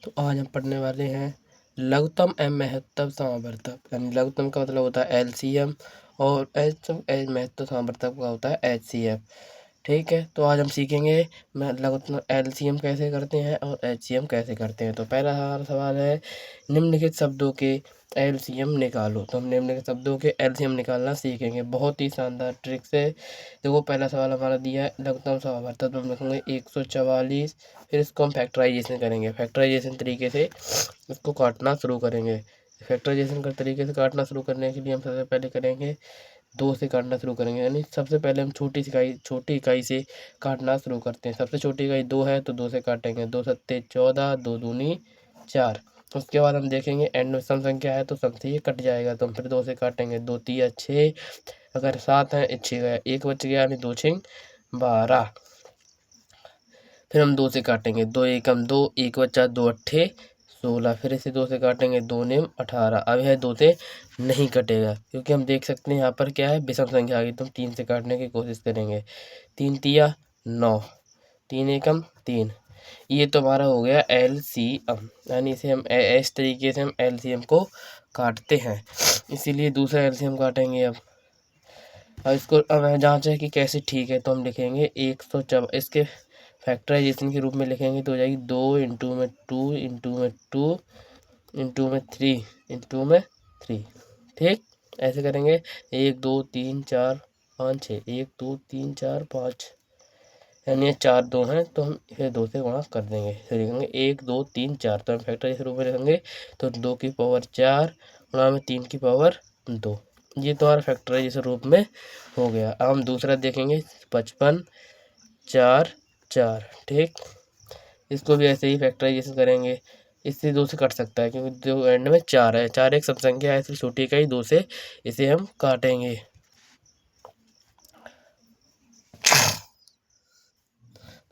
तो आज हम पढ़ने वाले हैं लघुत्तम एवं महत्तम समावर्तक। यानी लघुत्तम का मतलब होता है LCM और महत्तम समावर्तक का होता है HCF। ठीक है, तो आज हम सीखेंगे लघुत्तम LCM कैसे करते हैं और HCM कैसे करते हैं। तो पहला हमारा सवाल है, निम्नलिखित शब्दों के LCM निकालो। तो हम निम्नलिखित शब्दों के LCM निकालना सीखेंगे, बहुत ही शानदार ट्रिक से। देखो पहला सवाल हमारा दिया है लघुत्तम समावर्तक, तो हम लिखेंगे 144। फिर इसको हम फैक्टराइजेशन करेंगे, फैक्टराइजेशन तरीके से इसको काटना शुरू करेंगे। फैक्टराइजेशन का तरीके से काटना शुरू करने के लिए हम सबसे पहले करेंगे 2 से काटना शुरू करेंगे। यानी सबसे पहले हम छोटी इकाई से काटना शुरू करते हैं। सबसे छोटी इकाई 2 है तो 2 से काटेंगे। 2 सत्ते 14, 2 दूनी 4। उसके बाद हम देखेंगे एंड में सम संख्या है तो सम से ये कट जाएगा, तो हम फिर 2 से काटेंगे। 2 तिया 6, अगर 7 है 6 गया, 1 बच गया, यानी 2 छिंग 12। फिर हम 2 से काटेंगे। 2 एकम 2, 1 बचा, 2 अट्ठे 16। फिर इसे 2 से काटेंगे। 2 नेम 18। अब यह 2 से नहीं कटेगा क्योंकि हम देख सकते हैं यहाँ पर क्या है, विषम संख्या आ गई, तो हम 3 से काटने की कोशिश करेंगे। 3 तिया 9, 3 एकम 3। ये तो हमारा हो गया LCM। यानी इसे हम इस तरीके से हम LCM को काटते हैं, इसीलिए दूसरा LCM काटेंगे। अब इसको अब जांच है कि कैसे ठीक है, तो हम लिखेंगे 104। इसके फैक्टराइजेशन के रूप में लिखेंगे तो हो जाएगी 2 इंटू में 2 इंटू में 2 इंटू में 3 इंटू में 3। ठीक, ऐसे करेंगे। 1 2 3 4 5 6, 1 2 3 4 5, यानी ये 4 2 हैं तो हम इसे 2 से गुणा कर देंगे। फिर लिखेंगे 1 2 3 4, तो हम फैक्टराइजेशन रूप में लिखेंगे तो 2 की पावर 4 गुणा में 3 की पावर 2। ये तो हमारा फैक्टराइजेशन रूप में हो गया। अब हम दूसरा देखेंगे 55 4 4। ठीक, इसको भी ऐसे ही फैक्टराइजेशन करेंगे। इससे 2 से कट सकता है क्योंकि जो एंड में 4 है, 4 एक सब संख्या है, इसलिए छोटी इकाई 2 से इसे हम काटेंगे।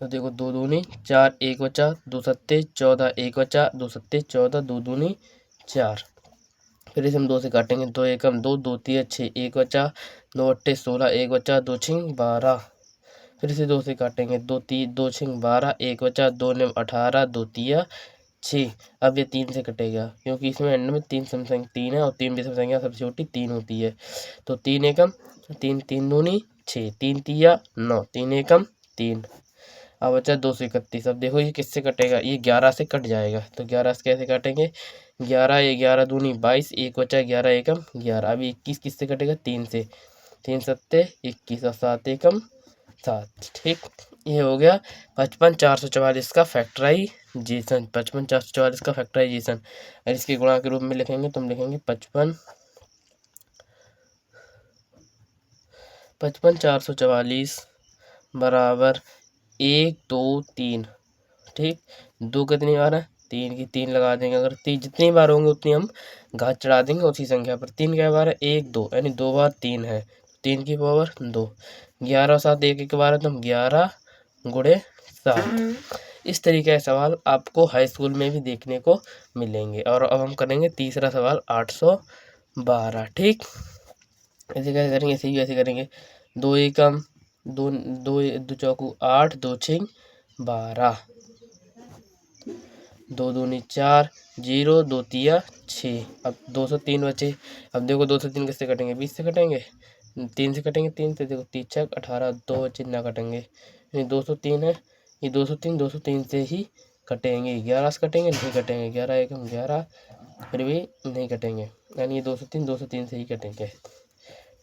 तो देखो 2 दूनी 4, 1 बचा, 2 सत्ते 14, 1 बचा, 2 सत्ते 14, 2 दूनी 4। फिर इसे हम 2 से काटेंगे। 2 एकम 2, 2 तिया 6, 1 बचा, 2 अट्ठे 16, 1 बचा, 2 छिंग 12। फिर इसे 2 से काटेंगे। 2 छिंग 12, 1 बचा, 2 नेम 18, 2 तिया 6। अब ये 3 से कटेगा क्योंकि इसमें एंड में 3 सम संख्या 3 है और 3 विषम संख्या सबसे छोटी 3 होती है। तो 3 एकम 3, 3 दूनी 6, 3 तिया 9, 3 एकम 3। अब बचा 231। अब देखो ये किससे कटेगा, ये 11 से कट जाएगा। तो 11 से कैसे काटेंगे, 11 ये 11 दूनी 22, 1 बचा 11 एकम 11। अब 21 किससे कटेगा, 3 से। 3 सत्ते 21 और 7 एकम 7। ठीक, ये हो गया 55 444 का फैक्टराइजेशन। 55 444 का फैक्टराइजेशन। अगर इसके गुणा के रूप में लिखेंगे तो हम लिखेंगे 55 444 बराबर 1 2 3। ठीक, 2 कितनी बार है, 3 की 3 लगा देंगे। अगर 3 जितनी बार होंगे उतनी हम घात चढ़ा देंगे उसी संख्या पर। 3 क्या बार है, 1 2, यानी 2 बार 3 है, 3 की पावर 2। 11 और 7 एक बार है तो हम 11 गुणे 7। इस तरीके के सवाल आपको हाई स्कूल में भी देखने को मिलेंगे। और अब हम करेंगे तीसरा सवाल 812। ठीक, ऐसे कैसे करेंगे, ऐसे ही ऐसे करेंगे। 2 एकम 2 2 2 चौकू 8, 2 छिंग 12, 2 दूनी 4, 0 2 तिया 6। अब 203 बचे। अब देखो 203 किससे कटेंगे, 20 से कटेंगे, 3 से कटेंगे। 3 से देखो 3 छक 18, 2 बचे ना कटेंगे, यानी 203 है। ये 203 से ही कटेंगे। 11 से कटेंगे, नहीं कटेंगे। 11 एकम 11, फिर भी नहीं कटेंगे, यानी ये 203 से ही कटेंगे।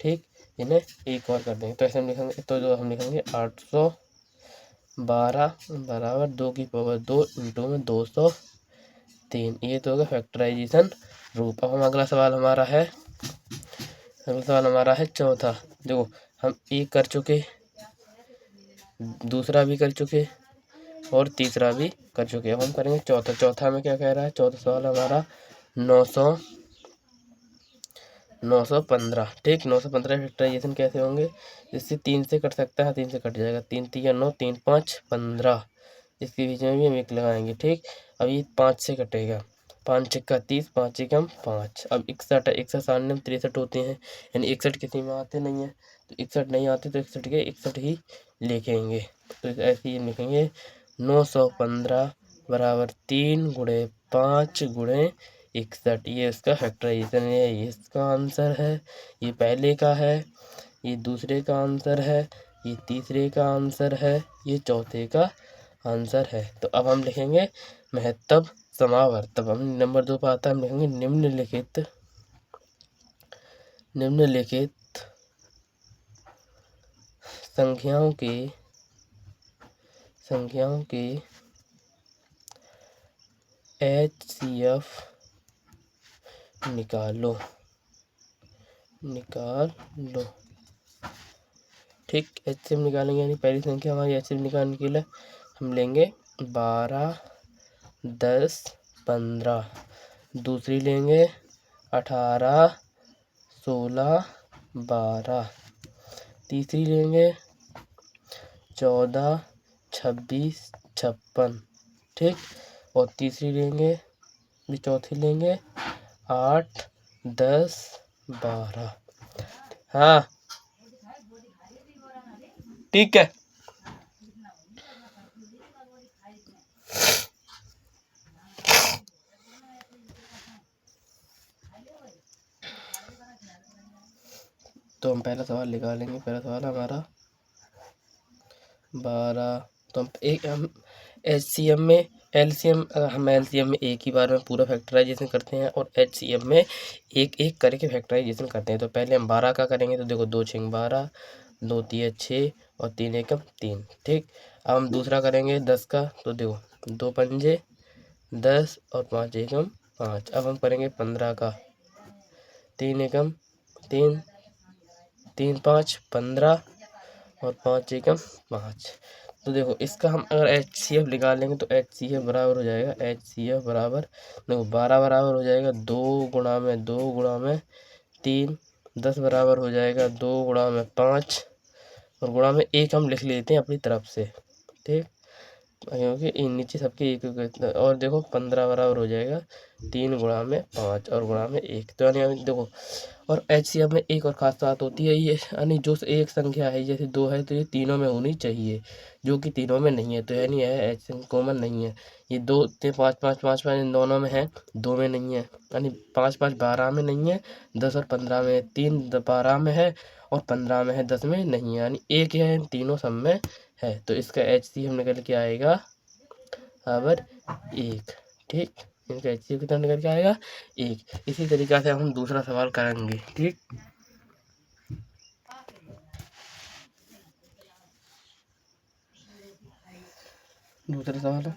ठीक, इन्हें एक और कर देंगे। तो ऐसे हम लिखेंगे, तो जो हम लिखेंगे 812 बराबर 2 की पावर 2 इंटू में 203। ये तो होगा फैक्टराइजेशन रूप। अब हम अगला सवाल हमारा है चौथा। देखो हम एक कर चुके, दूसरा भी कर चुके और तीसरा भी कर चुके। अब हम करेंगे चौथा। चौथा में क्या कह रहा है, चौथा सवाल हमारा 915। ठीक, 915 फैक्टराइजेशन कैसे होंगे, इससे 3 से कट सकता है, 3 से कट जाएगा। 3 तिया 9, 3 5 15, इसके बीच में भी हम 1 लगाएंगे। ठीक, अब ये 5 से कटेगा। 5 छक्का 30, 5 एकम 5। अब 61 है, 61 सामने में 63 होते हैं, यानी 61 किसी में आते नहीं है, तो 61 नहीं आते तो 61 के 61 ही लिखेंगे। तो ऐसे ही लिखेंगे 915 बराबर 3 गुणे 5 गुणे 61। ये इसका फैक्टराइजेशन है, ये इसका आंसर है, ये पहले का है, ये दूसरे का आंसर है, ये तीसरे का आंसर है, ये चौथे का आंसर है। तो अब हम लिखेंगे महत्तम समावर्तक। हम नंबर 2 पर आता है, हम लिखेंगे निम्नलिखित संख्याओं के HCF निकालो। ठीक, HCF निकालेंगे, यानी पहली संख्या हमारी HCF निकालने के लिए हम लेंगे 12, 10, 15। दूसरी लेंगे 18, 16, 12। तीसरी लेंगे 14, 26, 56। ठीक, और तीसरी लेंगे, चौथी लेंगे 8, 10, 12। हाँ ठीक है। तो हम पहला सवाल निकालेंगे। पहला सवाल हमारा 12। तो हम HCF में हम LCM में एक ही बार में पूरा फैक्टराइजेशन करते हैं और HCF में एक एक करके फैक्टराइजेशन करते हैं। तो पहले हम 12 का करेंगे, तो देखो 2 6 12, 2 3 6 और 3 1 3। ठीक, अब हम दूसरा करेंगे 10 का, तो देखो 2 पंजे 10 और 5 एकम 5। अब हम करेंगे 15 का, 3 एकम 3, 3 5 15 और 5 एकम 5। तो देखो इसका हम अगर HCF निकालेंगे तो HCF बराबर हो जाएगा, HCF बराबर देखो 12 बराबर हो जाएगा 2 गुणा में 2 गुणा में 3, 10 बराबर हो जाएगा 2 गुणा में 5 और गुणा में 1 हम लिख लेते हैं अपनी तरफ से। ठीक, क्योंकि इन नीचे सबके एक और देखो 15 बराबर हो जाएगा 3 गुणा में 5 और गुणा में 1। तो यानी देखो, और HCF में एक और खास बात होती है, ये यानी जो एक संख्या है जैसे 2 है तो ये तीनों में होनी चाहिए, जो कि तीनों में नहीं है। तो यानी है HCF कॉमन नहीं है। ये 2 5 5 5 5 इन दोनों में है, 2 में नहीं है। यानी 5 5 12 में नहीं है, 10 और 15 में, 3 12 में है और 15 में है, 10 में नहीं है। यानी एक है, इन तीनों सब में है। तो इसका HCF निकल के आएगा बराबर 1। ठीक, इनका HCF कितना निकल के आएगा 1। इसी तरीक़ा से हम दूसरा सवाल करेंगे। ठीक, दूसरा सवाल है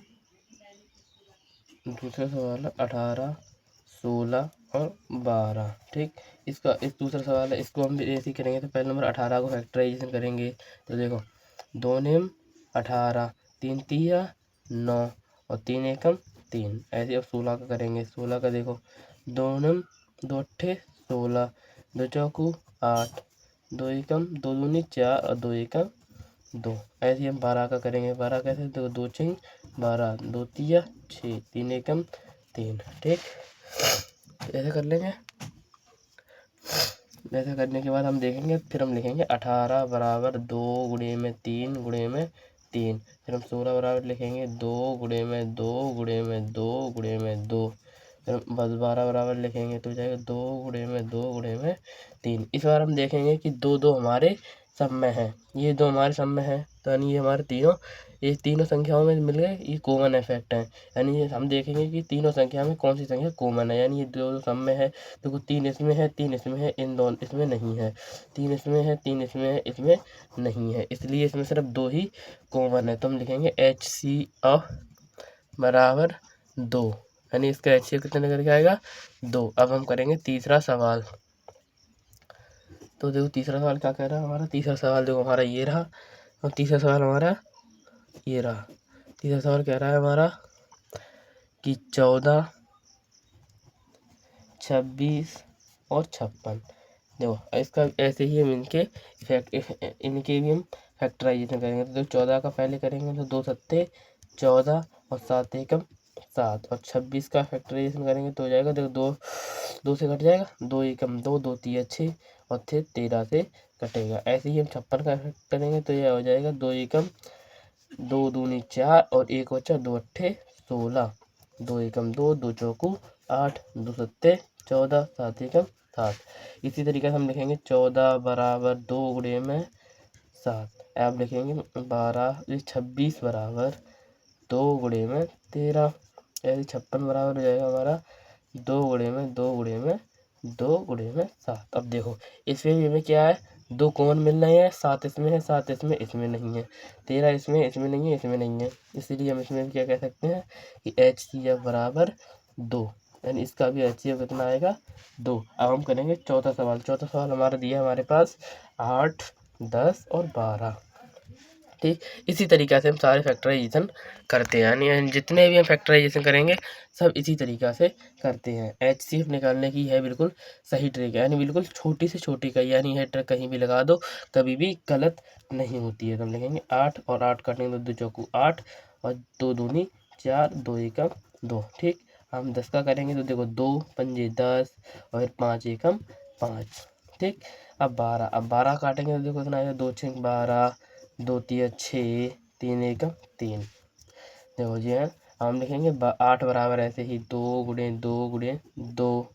18, 16 और 12। ठीक, इसका एक दूसरा सवाल है, इसको हम भी ऐसे ही करेंगे। तो पहले नंबर 18 को फैक्टराइजेशन करेंगे। तो देखो 2 निम 18, 3 तिया 9 और 3 एकम 3। ऐसे अब 16 का करेंगे। 16 का देखो 2 निम 2 अट्ठे 16, 2 चौकू 8, 2 एकम 2 दूनी 4 और 2 एकम 2। ऐसे ही हम 12 का करेंगे। 12 कैसे, देखो 2 6 12, 2 तिया 6, 3 एकम 3। ठीक, ऐसे कर लेंगे। ऐसा करने के बाद हम देखेंगे, फिर हम लिखेंगे 18 बराबर 2 गुणे में 3 गुणे में 3। फिर हम 16 बराबर लिखेंगे 2 गुणे में 2 गुणे में 2 गुणे में 2। फिर हम बस 12 बराबर लिखेंगे तो हो जाएगा 2 गुणे में 2 गुणे में 3। इस बार हम देखेंगे कि 2 2 हमारे सब में है, ये 2 हमारे सब में है। तो यानी ये हमारे ये तीनों संख्याओं में मिल गए, ये कॉमन इफेक्ट है। यानी ये हम देखेंगे कि तीनों संख्या में कौन सी संख्या कॉमन है। यानी ये 2 सब में है, देखो 3 इसमें है, 3 इसमें है, इन दोनों इसमें नहीं है। 3 इसमें है, 3 इसमें है, इसमें नहीं है, इसलिए इसमें सिर्फ 2 ही कॉमन है। तो हम लिखेंगे HCF बराबर 2। यानी इसका HCF कितना निकल के आएगा 2। अब हम करेंगे तीसरा सवाल। तो देखो तीसरा सवाल क्या कह रहा है हमारा। तीसरा सवाल देखो हमारा ये रहा, और तीसरा सवाल हमारा ये रहा। तीसरा सवाल कह रहा है हमारा कि 14, 26 और 56। देखो इसका ऐसे ही हम इनके भी हम फैक्टराइजेशन करेंगे। तो 14 का पहले करेंगे, तो 2 सत्ते 14 और 7 एकम 7। और 26 का फैक्टराइजेशन करेंगे तो हो जाएगा, देखो 2 से कट जाएगा, 2 एकम 2, 2 तिया 6 और 13 से कटेगा। ऐसे ही हम 56 का करेंगे तो यह हो जाएगा 2 एकम 2 दूनी 4 और 1 बचा 2 अट्ठे 16, 2 एकम 2, 2 चौकू 8, 2 सत्ते 14, 7 एकम 7। इसी तरीके से हम लिखेंगे 14 बराबर 2 गुणे में 7। अब लिखेंगे 26 बराबर 2 गुणे में 13। यानी 56 बराबर हो जाएगा हमारा 2 गुणे में 2 गुणे में 2 गुणे में 7। अब देखो इसमें भी हमें क्या है, 2 कॉमन मिल रहे हैं, 7 इसमें है, 7 इसमें नहीं है, 13 इसमें नहीं है, इसमें नहीं है। इसलिए हम इसमें भी क्या कह सकते हैं कि HCF बराबर 2, यानी इसका भी HCF कितना आएगा 2। अब हम करेंगे चौथा सवाल। चौथा सवाल हमारा दिया हमारे पास 8, 10 और 12। ठीक, इसी तरीक़ा से हम सारे फैक्टराइजेशन करते हैं, यानी जितने भी हम फैक्टराइजेशन करेंगे सब इसी तरीक़ा से करते हैं। HCF निकालने की है बिल्कुल सही ट्रिक है, यानी बिल्कुल छोटी से छोटी का, यानी यह ट्रिक कहीं भी लगा दो कभी भी गलत नहीं होती है। तो हम लिखेंगे 8 और 8 काटेंगे तो 2 चौकू 8 और 2 दूनी 4, 2 एकम 2। ठीक, हम 10 का करेंगे तो देखो 2 पंजे 10 और फिर 5 एकम 5। ठीक, अब 12 काटेंगे तो देखो कितना आएगा 2 छः 12, 2 तिया 6, 3 एकम 3। देखो जी है, हम लिखेंगे 8 बराबर ऐसे ही 2 गुणे 2 गुणे 2।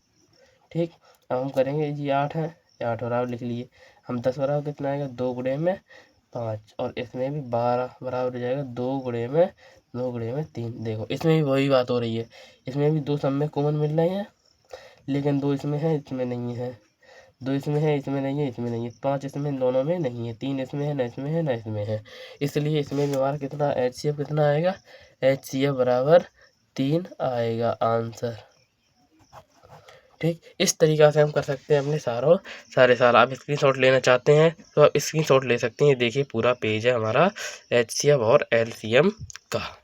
ठीक, अब हम करेंगे जी 8 है, 8 बराबर लिख लिए। हम 10 बराबर कितना आएगा 2 गुणे में 5, और इसमें भी 12 बराबर हो जाएगा 2 गुणे में 3। देखो इसमें भी वही बात हो रही है, इसमें भी 2 सब में कॉमन मिल रहे हैं, लेकिन 2 इसमें है, इसमें नहीं है, 2 इसमें है, इसमें नहीं है, इसमें नहीं है, 5 इसमें दोनों में नहीं है, 3 इसमें है, ना इसमें है, ना इसमें है। इसलिए इसमें भी हमारा कितना HCF कितना आएगा, HCF बराबर 3 आएगा आंसर। ठीक, इस तरीक़ा से हम कर सकते हैं अपने सारे सवाल। आप स्क्रीनशॉट लेना चाहते हैं तो आप स्क्रीनशॉट ले सकते हैं। ये देखिए पूरा पेज है हमारा HCF और LCM का।